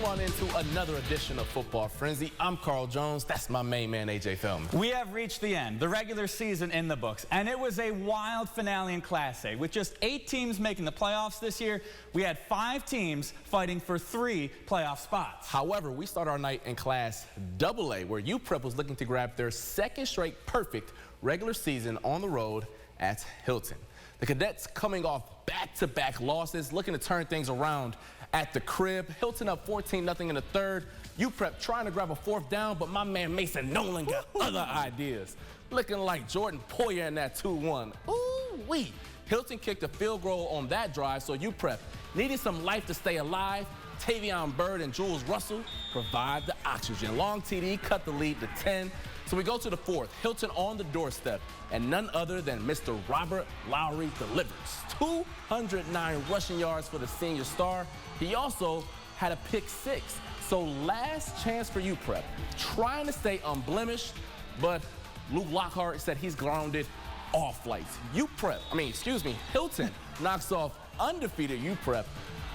run into another edition of Football Frenzy. I'm Carl Jones. That's my main man, AJ Feldman. We have reached the end, the regular season in the books, and it was a wild finale in Class A. With just 8 teams making the playoffs this year, we had 5 teams fighting for 3 playoff spots. However, we start our night in Class AA, where UPrep was looking to grab their 2nd straight perfect regular season on the road at Hilton. The Cadets coming off back-to-back losses, looking to turn things around at the crib. Hilton up 14-0 in the 3rd. UPrep trying to grab a 4th down, but my man Mason Nolan got other ideas. Looking like Jordan Poyer in that 2-1. Ooh-wee. Hilton kicked a field goal on that drive, so UPrep needed some life to stay alive. Tavion Bird and Jules Russell provide the oxygen. Long TD cut the lead to 10. So we go to the 4th. Hilton on the doorstep, and none other than Mr. Robert Lowry delivers. 209 rushing yards for the senior star. He also had a pick 6. So last chance for UPrep, trying to stay unblemished, but Luke Lockhart said he's grounded all flights. Hilton knocks off undefeated UPrep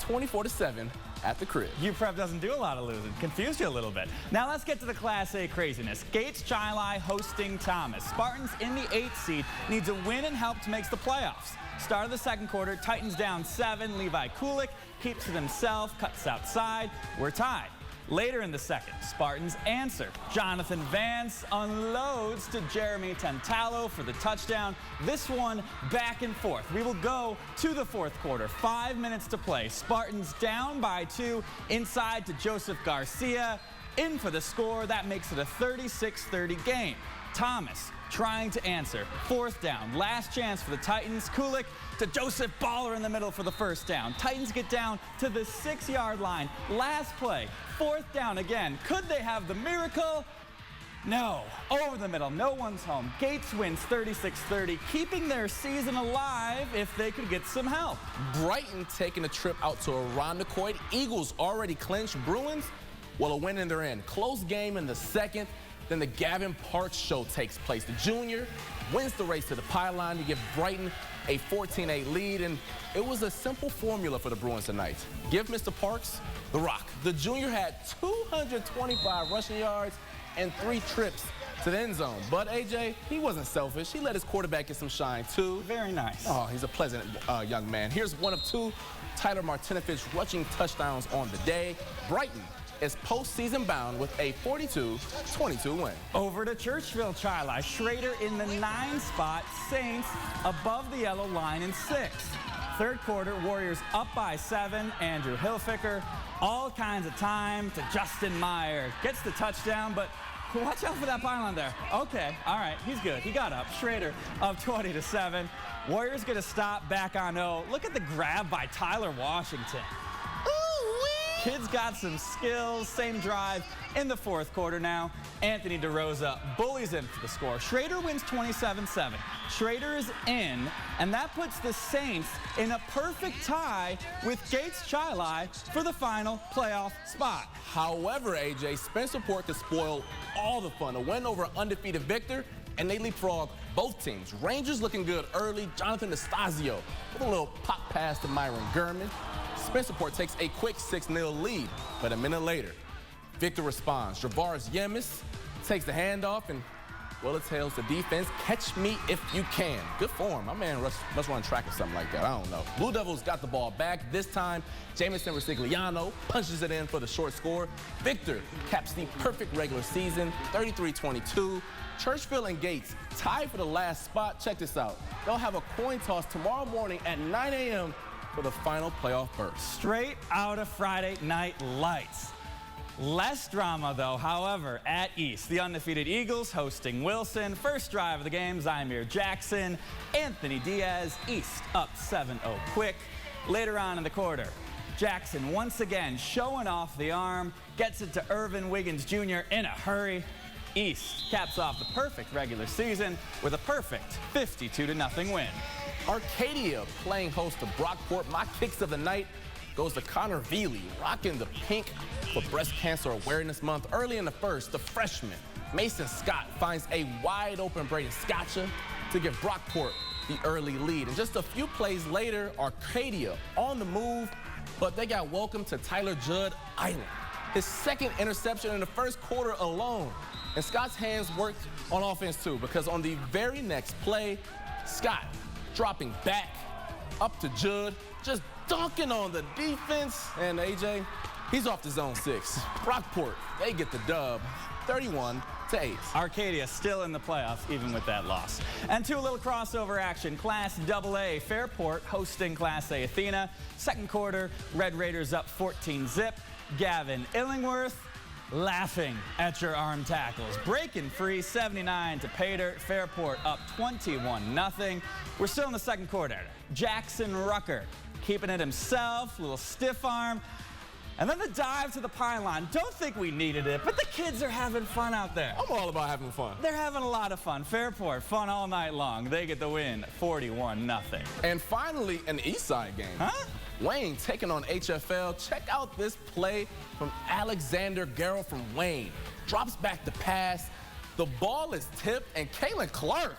24-7 at the crib. UPrep doesn't do a lot of losing. Confused you a little bit. Now let's get to the Class A craziness. Gates Chili hosting Thomas. Spartans in the 8th seed needs a win and help to make the playoffs. Start of the 2nd quarter, Titans down 7. Levi Kulik keeps it himself, cuts outside. We're tied. Later in the 2nd, Spartans answer. Jonathan Vance unloads to Jeremy Tantalo for the touchdown. This one back and forth. We will go to the 4th quarter. 5 minutes to play. Spartans down by 2. Inside to Joseph Garcia. In for the score. That makes it a 36-30 game. Thomas trying to answer. 4th down. Last chance for the Titans. Kulik to Joseph Baller in the middle for the 1st down. Titans get down to the 6-yard line. Last play. 4th down again. Could they have the miracle? No. Over the middle. No one's home. Gates wins 36-30, keeping their season alive if they could get some help. Brighton taking a trip out to Irondequoit. Eagles already clinched. Bruins, well, a win in their end. Close game in the 2nd. Then the Gavin Parks show takes place. The junior wins the race to the pylon to give Brighton a 14-8 lead, and it was a simple formula for the Bruins tonight. Give Mr. Parks the rock. The junior had 225 rushing yards and 3 trips to the end zone. But AJ, he wasn't selfish. He let his quarterback get some shine too. Very nice. Oh, he's a pleasant young man. Here's one of 2 Tyler Martinovich rushing touchdowns on the day. Brighton is postseason bound with a 42-22 win. Over to Churchville Chili. Schrader in the 9 spot. Saints above the yellow line in 6. 3rd quarter, Warriors up by 7. Andrew Hilfiger, all kinds of time to Justin Meyer. Gets the touchdown, but watch out for that pylon there. Okay, all right, he's good. He got up. Schrader up 20-7. Warriors get a stop back on 0. Look at the grab by Tyler Washington. Kids got some skills. Same drive in the 4th quarter now. Anthony DeRosa bullies in for the score. Schrader wins 27-7. Schrader is in, and that puts the Saints in a perfect tie with Gates Chili for the final playoff spot. However, AJ, Spencerport could spoil all the fun. A win over undefeated Victor, and they leapfrog both teams. Rangers looking good early. Jonathan Nastasio with a little pop pass to Myron Gurman. Spencerport takes a quick 6-0 lead, but a minute later, Victor responds. Javaris Yemis takes the handoff, and, well, it tells the defense, catch me if you can. Good form. My man must run track or something like that. I don't know. Blue Devils got the ball back. This time, Jamison Resigliano punches it in for the short score. Victor caps the perfect regular season, 33-22. Churchville and Gates tied for the last spot. Check this out. They'll have a coin toss tomorrow morning at 9 a.m. for the final playoff berth. Straight out of Friday Night Lights. Less drama, though, however, at East. The undefeated Eagles hosting Wilson. First drive of the game, Zymir Jackson, Anthony Diaz. East up 7-0 quick. Later on in the quarter, Jackson once again showing off the arm, gets it to Irvin Wiggins Jr. in a hurry. East caps off the perfect regular season with a perfect 52-0 win. Arcadia playing host to Brockport. My kicks of the night goes to Connor Veely, rocking the pink for Breast Cancer Awareness Month. Early in the 1st, the freshman Mason Scott finds a wide open Braden Scotcha to give Brockport the early lead. And just a few plays later, Arcadia on the move, but they got welcomed to Tyler Judd Island. his second interception in the first quarter alone. And Scott's hands worked on offense too, because on the very next play, Scott dropping back up to Judd, just dunking on the defense. And AJ, he's off to zone 6. Brockport, they get the dub, 31-8. Arcadia still in the playoffs, even with that loss. And to a little crossover action. Class AA, Fairport hosting Class A Athena. Second quarter, Red Raiders up 14-zip. Gavin Illingworth laughing at your arm tackles. Breaking free, 79 to Pater. Fairport up 21-0. We're still in the second quarter. Jackson Rucker keeping it himself, little stiff arm. And then the dive to the pylon. Don't think we needed it, but the kids are having fun out there. I'm all about having fun. They're having a lot of fun. Fairport, fun all night long. They get the win, 41-0. And finally, an Eastside game. Huh? Wayne taking on HFL. Check out this play from Alexander Garrell from Wayne. Drops back the pass. The ball is tipped, and Kaylin Clark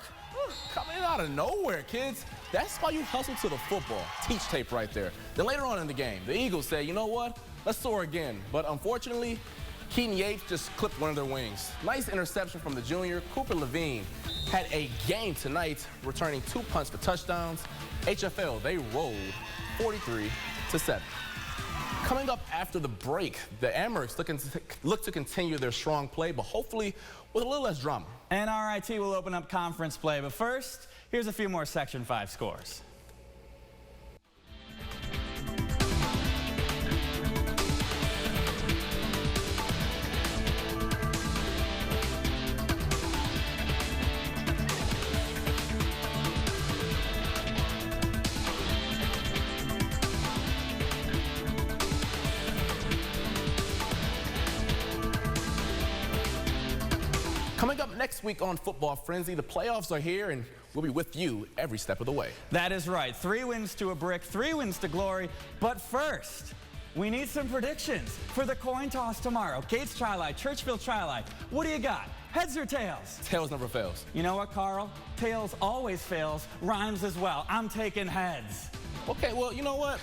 coming out of nowhere, kids. That's why you hustle to the football. Teach tape right there. Then later on in the game, the Eagles say, you know what? Let's soar again. But unfortunately, Keaton Yates just clipped one of their wings. Nice interception from the junior. Cooper Levine had a game tonight, returning 2 punts for touchdowns. HFL, they rolled 43-7. Coming up after the break, the Amherst look to continue their strong play, but hopefully with a little less drama. And RIT will open up conference play. But first, here's a few more Section 5 scores. Coming up next week on Football Frenzy, the playoffs are here, and we'll be with you every step of the way. That is right. 3 wins to a brick, 3 wins to glory. But first, we need some predictions for the coin toss tomorrow. Gates Tri-Li, Churchville Tri-Li. What do you got? Heads or tails? Tails never fails. You know what, Carl? Tails always fails. Rhymes as well. I'm taking heads. Okay, well, you know what?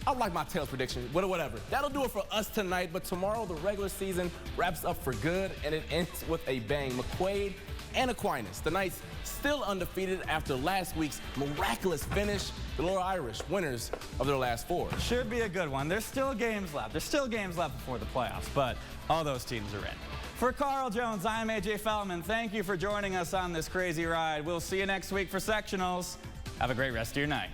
I like my tails prediction, whatever. That'll do it for us tonight, but tomorrow the regular season wraps up for good, and it ends with a bang. McQuaid and Aquinas, the Knights still undefeated after last week's miraculous finish. The Lower Irish, winners of their last 4. Should be a good one. There's still games left. There's still games left before the playoffs, but all those teams are in. For Carl Jones, I'm AJ Feldman. Thank you for joining us on this crazy ride. We'll see you next week for sectionals. Have a great rest of your night.